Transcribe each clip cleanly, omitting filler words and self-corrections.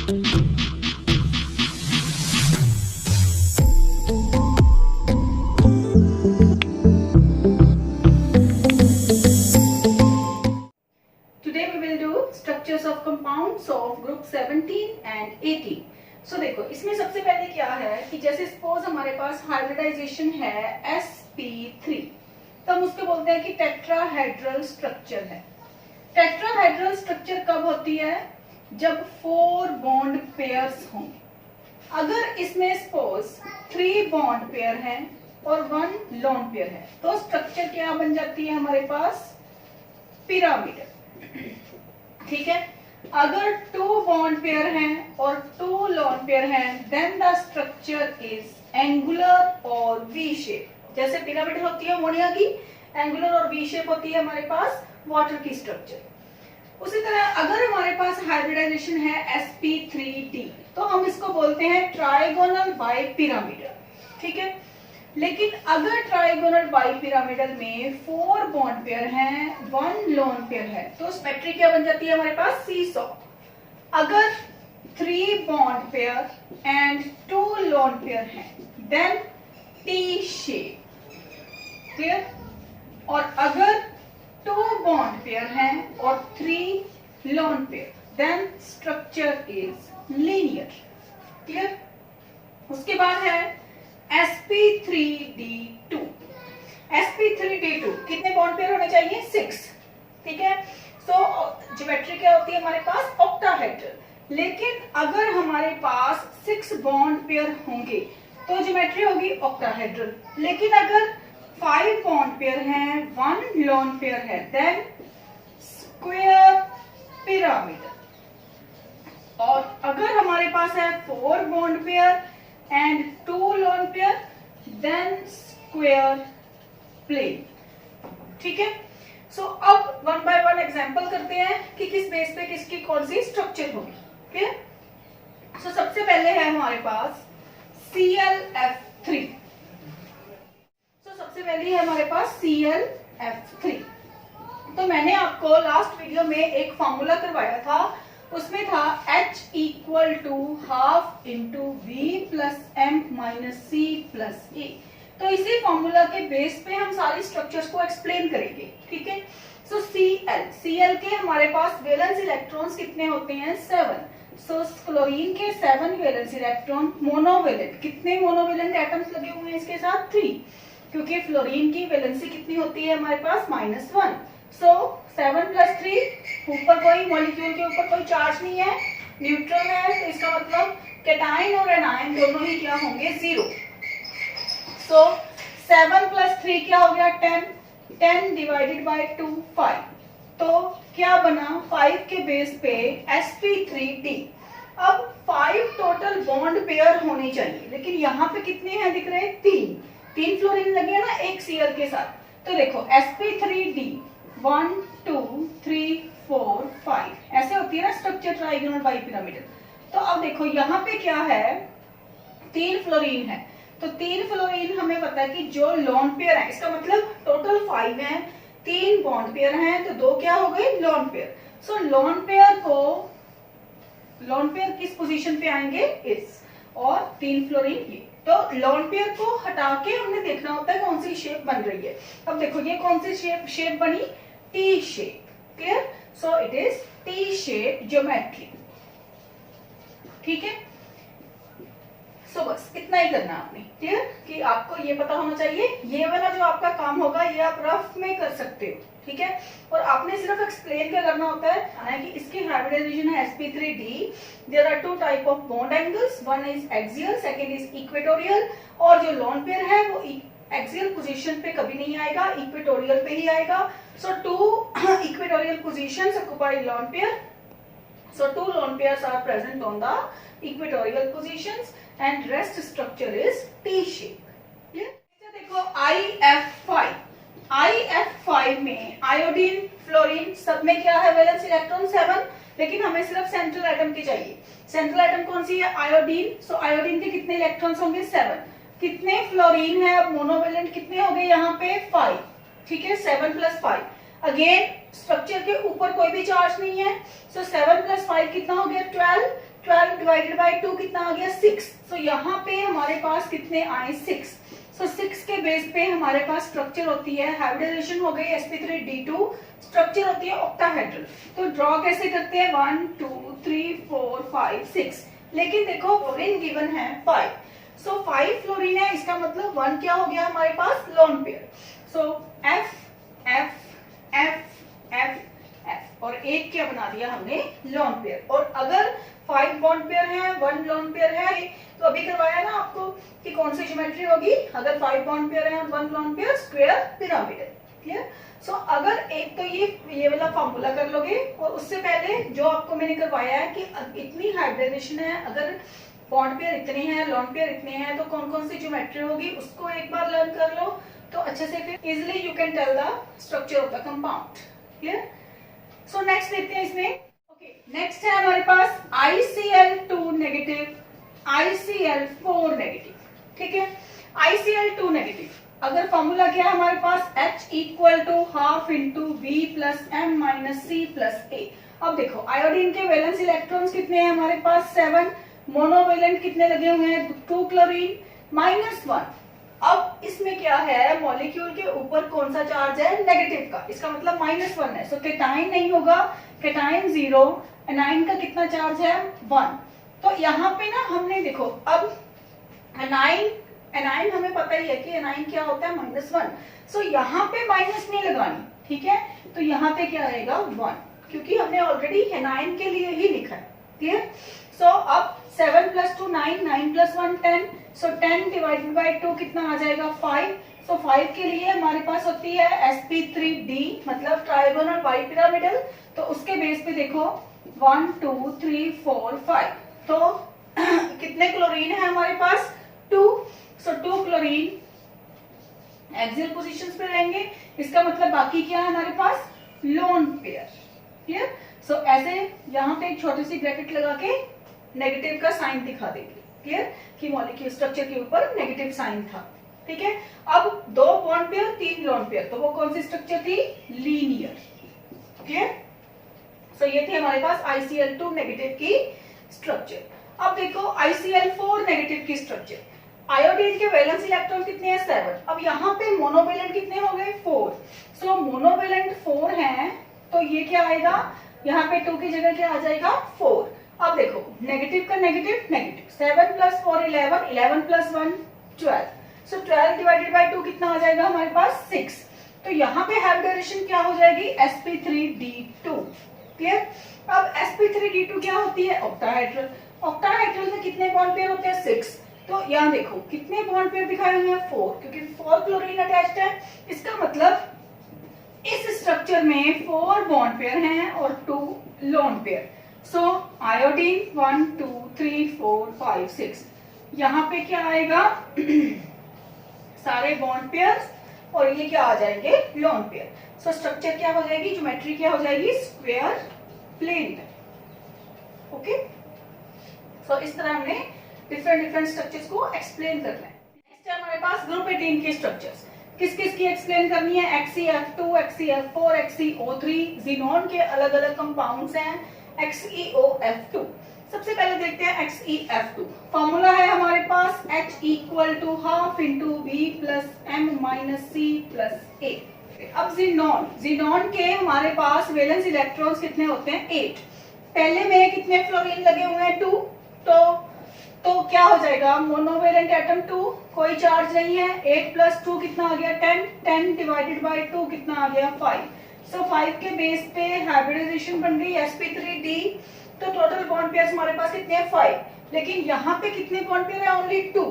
Today we will do structures of compounds of group 17 and 18. So देखो इसमें सबसे पहले क्या है कि जैसे सपोज हमारे पास हाइब्रिडाइजेशन है sp3, तो हम उसको बोलते हैं कि टेट्राहेड्रल स्ट्रक्चर है। टेट्राहेड्रल स्ट्रक्चर कब होती है? जब 4 बॉन्ड पेयर्स होंगे। अगर इसमें सपोज 3 बॉन्ड पेयर हैं और 1 लोन पेयर है, तो स्ट्रक्चर क्या बन जाती है हमारे पास? पिरामिड। ठीक है। अगर 2 बॉन्ड पेयर हैं और 2 लोन पेयर हैं, then the structure is angular और वी शेप। जैसे पिरामिड होती है मोनिया की, एंगुलर और वी शेप होती है हमारे पास वाटर की स्ट्रक्चर। उसी तरह अगर हमारे पास हाइब्रिडाइजेशन है sp3d, तो हम इसको बोलते हैं ट्राइगोनल बाई पिरामिडल। ठीक है। लेकिन अगर ट्राइगोनल बाई पिरामिडल में 4 बॉन्ड पेयर हैं, 1 लोन पेयर है, तो सिमेट्री क्या बन जाती है हमारे पास? सीसॉ। अगर 3 bond pair and 2 lone pair हैं, देन टी शेप। क्लियर? और अगर 2 बॉन्ड पेयर हैं और 3 lone pair, then structure is linear. Clear? उसके बाद है sp3d2। sp3d2 कितने बॉन्ड पेयर होने चाहिए? 6। ठीक है। सो ज्योमेट्री क्या होती है हमारे पास? ऑक्टाहेड्रल। लेकिन अगर हमारे पास 6 बॉन्ड पेयर होंगे तो ज्योमेट्री होगी ऑक्टाहेड्रल। लेकिन अगर 5 बॉन्ड पेयर हैं, 1 लोन पेयर है, देन स्क्वायर पिरामिड। और अगर हमारे पास है 4 bond pair and 2 lone pair, then square plane। ठीक है। सो अब 1 by 1 एग्जांपल करते हैं कि किस बेस पे किसकी कौन सी स्ट्रक्चर होगी। क्लियर? सो सबसे पहले है हमारे पास ClF3। सो सबसे पहले है हमारे पास ClF3। तो मैंने आपको लास्ट वीडियो में एक फॉर्मूला करवाया था, उसमें था H equal to half into V plus M minus C plus A. तो इसी फॉर्मूला के बेस पे हम सारी स्ट्रक्चर्स को एक्सप्लेन करेंगे। ठीक है। सो Cl के हमारे पास वैलेंस इलेक्ट्रॉन्स कितने होते हैं? 7। सो क्लोरीन के 7 वैलेंस इलेक्ट्रॉन। मोनोवेलेंट, कितने मोनोवेलेंट एटम्स लगे हुए हैं इसके साथ? 3, क्योंकि फ्लोरीन की वैलेंसी कितनी होती है हमारे पास? -1। सो 7 + 3, ऊपर कोई मॉलिक्यूल के ऊपर कोई चार्ज नहीं है, न्यूट्रल है, तो इसका मतलब कैटायन और एनायन दोनों ही क्या होंगे? 0। सो 7 + 3 क्या हो गया? 10। 10 डिवाइडेड बाय 2 5। तो क्या बना? 5 के बेस पे sp3d। अब 5 टोटल बॉन्ड पेयर होने चाहिए, लेकिन यहाँ पे कितने हैं दिख रहे? 3 फ्लोरीन लगे हैं ना एक Cl के साथ। तो देखो sp3d 1 2 3 4 5 ऐसे होती है ना स्ट्रक्चर ट्राइगोनल बाई पिरामिडल। तो अब देखो यहाँ पे क्या है? 3 फ्लोरीन है, तो 3 फ्लोरीन हमें पता है कि जो लोन पेयर है, इसका मतलब टोटल 5 है, 3 बॉन्ड पेयर हैं, तो 2 क्या हो गए? Lone pair. So lone pair किस पोजीशन पे आएंगे? इस, और 3 फ्लोरीन ये। तो लोन पेयर को हटा के हमने देखना होता है कौन सी शेप बन रही है। अब देखो ये कौन सी शेप बनी? T shape. Clear? So it is T shape geometry. ठीक है। सो बस इतना ही करना आपने। क्लियर? कि आपको ये पता होना चाहिए, ये वाला जो आपका काम होगा ये आप रफ में कर सकते हो। ठीक है। और आपने सिर्फ एक्सप्लेन क्या करना होता है कि इसकी हाइब्रिडाइजेशन है sp3d। There are 2 type of bond angles, one is axial, second is equatorial. और जो लोन पेयर है वो एक्सियल पोजीशन पे कभी नहीं आएगा, इक्वेटोरियल पे ही आएगा। So 2 equatorial positions occupy lone pair. So 2 lone pairs are present on the equatorial positions and rest structure is T shape. देखो IF5 में आयोडीन, फ्लोरीन सब में क्या है? वैलेंस इलेक्ट्रॉन 7, लेकिन हमें सिर्फ सेंट्रल एटम की चाहिए। सेंट्रल एटम कौन सी है? आयोडीन। सो आयोडीन के कितने इलेक्ट्रॉन्स होंगे? 7। कितने फ्लोरीन है? अब मोनोवेलेंट कितने हो गए यहाँ पे? 5। ठीक है। 7 + 5। अगेन स्ट्रक्चर के ऊपर कोई भी चार्ज नहीं है, सो 7 + 5 कितना हो गया? 12। 12 डिवाइडेड बाय 2 कितना आ गया 6। सो यहाँ पे हमारे पास कितने आए 6। सो 6 के बेस पे हमारे पास स्ट्रक्चर होती है, हाइब्रिडाइजेशन हो गई sp3d2, स्ट्रक्चर होती है ऑक्टाहेड्रल। तो ड्रॉ कैसे करते हैं 1 2 3 4 5 6, लेकिन देखो फ्लोरीन गिवन है 5। सो 5 फ्लोरीन है, इसका मतलब 1 क्या हो गया हमारे पास लोन पेयर। सो F F F F F और एक क्या बना दिया हमने लोन पेयर। और अगर 5 बॉन्ड पेयर है 1 लोन पेयर है, तो अभी करवाया ना आपको कि कौन सी ज्योमेट्री होगी, अगर 5 बॉन्ड पेयर है 1 lone pair, square pyramidal. Clear. So अगर एक तो ये वाला फॉर्मूला कर लोगे, और उससे पहले जो आपको मैंने करवाया है कि इतनी हाइब्रिडाइजेशन है, अगर बॉन्ड पेयर इतने हैं लोन पेयर इतने हैं, तो कौन कौन सी ज्योमेट्री होगी उसको एक बार लर्न कर लो, तो अच्छे से फिर easily you can tell the structure of the compound. Clear. So next देखते हैं इसमें। ओके, नेक्स्ट है हमारे पास ICl2 नेगेटिव, ICl4 नेगेटिव। ठीक है, ICl2 नेगेटिव, अगर फॉर्मूला क्या है हमारे पास H equal to half into V plus M minus C plus A। अब देखो आयोडीन के वैलेंस इलेक्ट्रॉन्स कितने हैं हमारे पास 7, मोनोवेलेंट कितने लगे हुए हैं 2 क्लोरीन -1। अब इसमें क्या है, मॉलिक्यूल के ऊपर कौन सा चार्ज है नेगेटिव का, इसका मतलब -1 है। सो केटाइन नहीं होगा, केटाइन 0, एनाइन का कितना चार्ज है 1। तो यहाँ पे ना हमने देखो अब एनाइन हमें पता ही है कि एनाइन क्या होता है -1। सो यहाँ पे माइनस नहीं लगानी, ठीक है, तो यहाँ पे क्या रहेगा 1, क्योंकि हमने ऑलरेडी एनाइन के लिए ही लिखा है। क्लियर। सो अब 7 + 2 9, 9 + 1 10, सो 10 डिवाइडेड बाय 2 कितना आ जाएगा 5। सो 5 के लिए हमारे पास होती है sp3d, मतलब ट्राइगोनल बाइपिरामिडल। तो उसके बेस पे देखो 1 2 3 4 5, तो कितने क्लोरीन है हमारे पास 2। सो 2 क्लोरीन एक्सियल पोजीशंस पे रहेंगे, इसका मतलब बाकी क्या है हमारे पास लोन पेयर। क्लियर। सो ऐसे यहाँ पे एक छोटी सी ब्रैकेट लगा के नेगेटिव का साइन दिखा देंगे। क्लियर, कि मॉलिक्यूल स्ट्रक्चर के ऊपर नेगेटिव साइन था। ठीक है, अब 2 बॉन्ड पेयर 3 लोन पेयर, तो वो कौन सी स्ट्रक्चर थी लीनियर। क्लियर। सो ये थी हमारे पास ICl2 नेगेटिव की स्ट्रक्चर। अब देखो ICl4 नेगेटिव की स्ट्रक्चर। आयोडीन के वैलेंस इलेक्ट्रॉन कितने हैं 7। अब यहाँ पे मोनोवेलेंट कितने हो गए 4। सो मोनोवेलेंट 4 हैं, तो ये क्या आएगा, यहाँ पे 2 की जगह क्या आ जाएगा 4। अब देखो नेगेटिव का negative negative, 7 + 4 11, 11 + 1 12। So 12 divided by 2 कितना आ जाएगा हमारे पास 6। तो यहाँ पे हाइब्रिडाइजेशन क्या हो जाएगी sp3d2। क्लियर। अब sp3d2 क्या होती है ऑक्टाहेड्रल। ऑक्टाहेड्रल में कितने बॉन्ड पेयर होते हैं 6। तो यहाँ देखो कितने बॉन्ड पेयर दिखाए हुए हैं 4, क्योंकि 4 क्लोरीन अटैच्ड है। इसका मतलब इस स्ट्रक्चर में 4 बॉन्ड पेयर हैं और 2 लोन पेयर। सो आयोडीन 1 2 3 4 5 6, यहाँ पे क्या आएगा सारे बॉन्ड पेयर्स, और ये क्या आ जाएंगे लोन पेयर। सो स्ट्रक्चर क्या हो जाएगी, ज्योमेट्री क्या हो जाएगी स्क्वायर प्लेन। ओके, सो इस तरह हमने डिफरेंट स्ट्रक्चर्स को एक्सप्लेन करना है। नेक्स्ट है हमारे पास ग्रुप 18 के स्ट्रक्चर्स। किस किस की एक्सप्लेन करनी है, XeF2, XeF4, XeO3, ज़ीनोन के अलग अलग कंपाउंड्स हैं XeOF2। सबसे पहले देखते हैं XeF2। फॉर्मूला है हमारे पास H equal to half into V plus M minus C plus A। अब ज़ीनोन के हमारे पास वैलेंस इलेक्ट्रॉन्स कितने होते हैं 8। पहले में कितने फ्लोरीन लगे हुए हैं 2, तो क्या हो जाएगा मोनोवेलेंट एटम 2, कोई चार्ज नहीं है। 8 + 2 कितना आ गया 10, 10 डिवाइडेड बाय 2 कितना आ गया 5। सो 5 के बेस पे हाइब्रिडाइजेशन बन गई sp3d। तो टोटल बॉन्ड पेयर्स हमारे पास कितने हैं 5, लेकिन यहाँ पे कितने बॉन्ड पेयर है ओनली 2।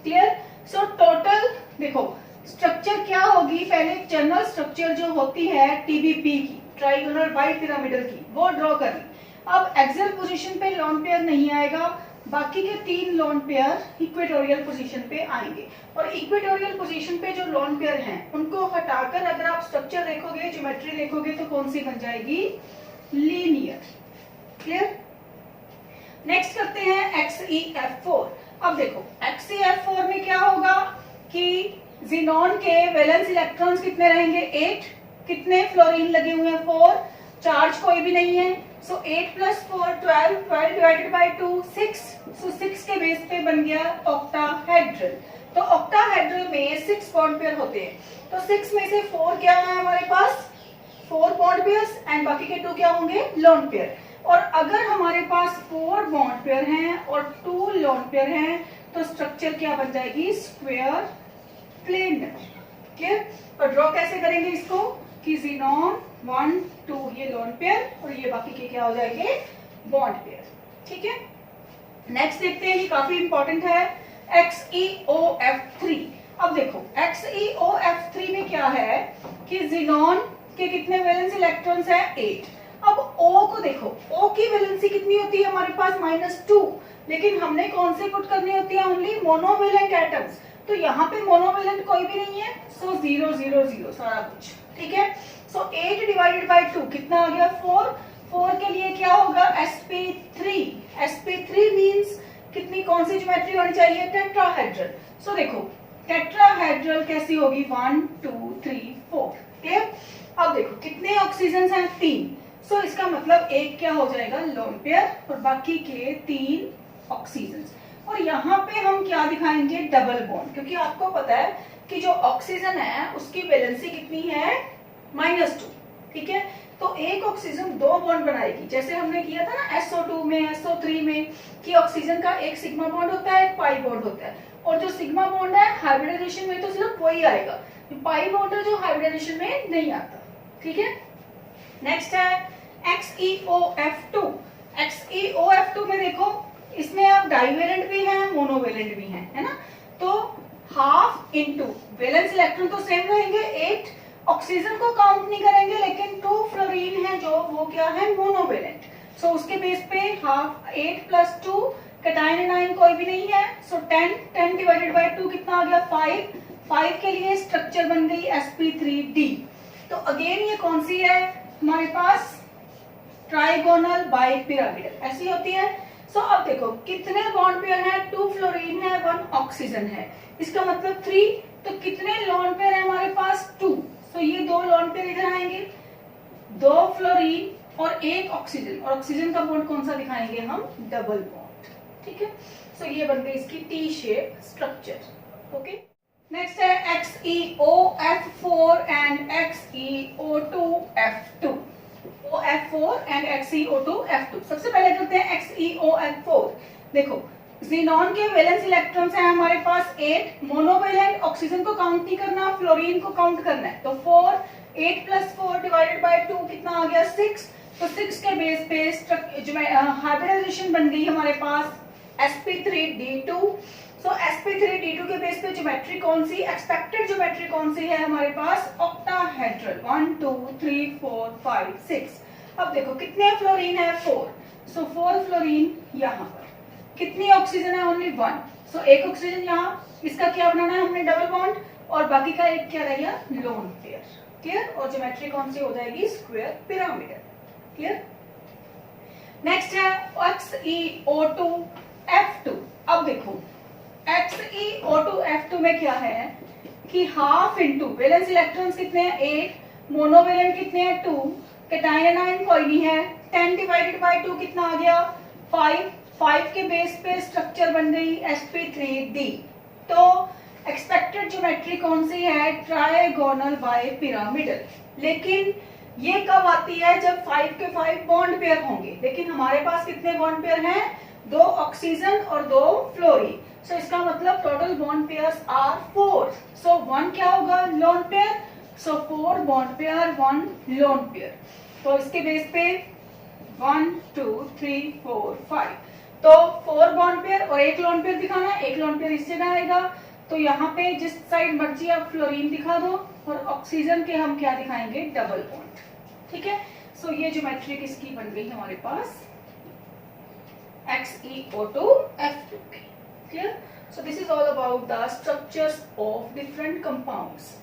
क्लियर। सो टोटल देखो स्ट्रक्चर क्या होगी, पहले जनरल स्ट्रक्चर जो होती है TBP की, ट्राइगोनल बाइपिरामिडल की, वो ड्रॉ कर ली। अब एक्सियल पोजीशन पे लोन पेयर नहीं आएगा, बाकी के 3 लोन पेयर इक्वेटोरियल पोजीशन पे आएंगे। और इक्वेटोरियल पोजीशन पे जो लोन पेयर हैं उनको हटाकर अगर आप स्ट्रक्चर देखोगे, ज्योमेट्री देखोगे, तो कौन सी बन जाएगी लीनियर। क्लियर। नेक्स्ट करते हैं XeF4। अब देखो XeF4 में क्या होगा कि ज़ीनोन के वैलेंस इलेक्ट्रॉन्स कितने रहेंगे 8, कितने फ्लोरीन लगे हुए हैं 4, चार्ज कोई भी नहीं है। सो 8 प्लस 4 12, 12 डिवाइडेड बाई 2 6, सो 6 के बेस पे बन गया ऑक्टाहेड्रल। तो ऑक्टाहेड्रल में 6 बॉन्ड पेयर होते हैं, तो 6 में से 4 क्या है हमारे पास 4 बॉन्ड पेयर्स एंड बाकी के 2 क्या होंगे लोन पेयर। और अगर हमारे पास 4 बॉन्ड पेयर हैं और 2 लोन पेयर हैं तो स्ट्रक्चर क्या बन जाएगी स्क्वायर प्लेनर। क्लियर? और ड्रॉ कैसे करेंगे इसको कि ज़ीनॉन 1 2 ये लोन पेयर और ये बाकी के क्या हो जाएंगे बॉन्ड पेयर। ठीक है, नेक्स्ट देखते हैं, ये काफी इंपॉर्टेंट है XeOF3। अब देखो XeOF3 में क्या है कि ज़ीनॉन के कितने वैलेंस इलेक्ट्रॉन्स है 8। अब O को देखो, O की वैलेंसी कितनी होती है हमारे पास -2, लेकिन हमने कौन से पुट करनी होती है ओनली मोनोवेलेंट एटम्स, तो यहाँ पे मोनोवेलेंट कोई भी नहीं है, सो 0 0 0 सारा कुछ। ठीक है, सो 8 डिवाइडेड बाई 2 कितना आ गया 4। 4 के लिए क्या होगा sp3। sp3 मींस कितनी कौन सी ज्योमेट्री होनी चाहिए टेट्राहेड्रल। सो देखो टेट्राहेड्रल कैसी होगी 1 2 3 4। क्लियर? अब देखो कितने ऑक्सीजन हैं 3, सो इसका मतलब एक क्या हो जाएगा लोन पेयर और बाकी के 3 ऑक्सीजन। और यहाँ पे हम क्या दिखाएंगे डबल बॉन्ड, क्योंकि आपको पता है कि जो ऑक्सीजन है उसकी वैलेंसी कितनी है -2। ठीक है, तो एक ऑक्सीजन 2 बॉन्ड बनाएगी, जैसे हमने किया था ना SO2 में SO3 में कि ऑक्सीजन का एक सिग्मा बॉन्ड होता है एक पाई बॉन्ड होता है, और जो सिग्मा बॉन्ड है हाइब्रिडाइजेशन में तो सिर्फ वही आएगा, पाई बॉन्ड है जो हाइब्रिडाइजेशन में नहीं आता। ठीक है, नेक्स्ट है XeOF2। XeOF2 में देखो इसमें आप डाइवेलेंट भी है मोनोवेलेंट भी है ना, तो हाफ इनटू वैलेंस इलेक्ट्रॉन तो सेम रहेंगे 8, ऑक्सीजन को काउंट नहीं करेंगे लेकिन 2 फ्लोरीन है जो वो क्या है मोनोवेलेंट, सो उसके बेस पे हाफ 8 प्लस 2 कैटायन आयन कोई भी नहीं है, सो 10 10 डिवाइडेड बाय 2 कितना आ गया 5। 5 के लिए स्ट्रक्चर बन गई sp3d। तो अगेन ये कौन सी है हमारे पास ट्राइगोनल बाई पिरामिडल ऐसी होती है। सो अब देखो कितने बॉन्ड पेयर है 2 फ्लोरीन है 1 ऑक्सीजन है, इसका मतलब 3, तो कितने लोन पेयर है हमारे पास 2, सो ये 2 लोन पेयर इधर आएंगे, 2 फ्लोरीन और 1 ऑक्सीजन, और ऑक्सीजन का बॉन्ड कौन सा दिखाएंगे हम डबल बॉन्ड। ठीक है, सो ये बन गई इसकी T shape structure. Okay, next है XeOF4 and XeO2F2। OF4 and XeO2F2। सबसे पहले करते हैं XeOF4। देखो ज़ीनॉन के वैलेंस इलेक्ट्रॉन्स हैं हमारे पास 8, मोनोवेलेंट ऑक्सीजन को काउंट नहीं करना फ्लोरीन को काउंट करना है, तो 4 8 प्लस 4 डिवाइडेड बाय 2 कितना आ गया 6। तो 6 के बेस पे हाइब्रिडाइजेशन बन गई हमारे पास sp3d2। सो sp3d2 के बेस पे ज्योमेट्री कौन सी एक्सपेक्टेड ज्योमेट्री कौन सी है हमारे पास ऑक्टाहेड्रल 1 2 3 4 5 6। अब देखो कितने फ्लोरीन है 4, सो 4 फ्लोरीन यहाँ पर, कितनी ऑक्सीजन है ओनली 1, सो एक ऑक्सीजन यहाँ, इसका क्या बनाना है हमने डबल बॉन्ड और बाकी का एक क्या रहेगा लोन पेयर। क्लियर? और ज्योमेट्री कौन सी हो जाएगी स्क्वायर पिरामिडल। क्लियर? नेक्स्ट है XeO2F2। अब देखो XeO2F2 में क्या है कि हाफ इनटू वैलेंस इलेक्ट्रॉन्स कितने हैं 8, मोनोवेलेंट कितने हैं 2, कैटायन आयन कोई नहीं है, 10 डिवाइडेड बाय 2 कितना आ गया 5। 5 के बेस पे स्ट्रक्चर बन गई sp3d। तो एक्सपेक्टेड ज्योमेट्री कौन सी है ट्राइगोनल बाय पिरामिडल। लेकिन ये कब आती है जब 5 के 5 बॉन्ड पेयर होंगे, लेकिन हमारे पास कितने बॉन्ड पेयर हैं 2 ऑक्सीजन और 2 फ्लोरीन, सो इसका मतलब टोटल बॉन्ड पेयर्स आर 4। सो 1 क्या होगा लोन पेयर, सो 4 बॉन्ड पेयर 1 लोन पेयर। तो इसके बेस पे 1 2 3 4 5, तो 4 बॉन्ड पेयर और 1 लोन पेयर दिखाना है, 1 लोन पेयर इस जगह आएगा, तो यहाँ पे जिस साइड मर्जी आप फ्लोरीन दिखा दो और ऑक्सीजन के हम क्या दिखाएंगे डबल बॉन्ड। ठीक है, सो ये ज्योमेट्री किसकी बन गई हमारे पास XeO2F2 की। Clear? So this is all about the structures of different compounds.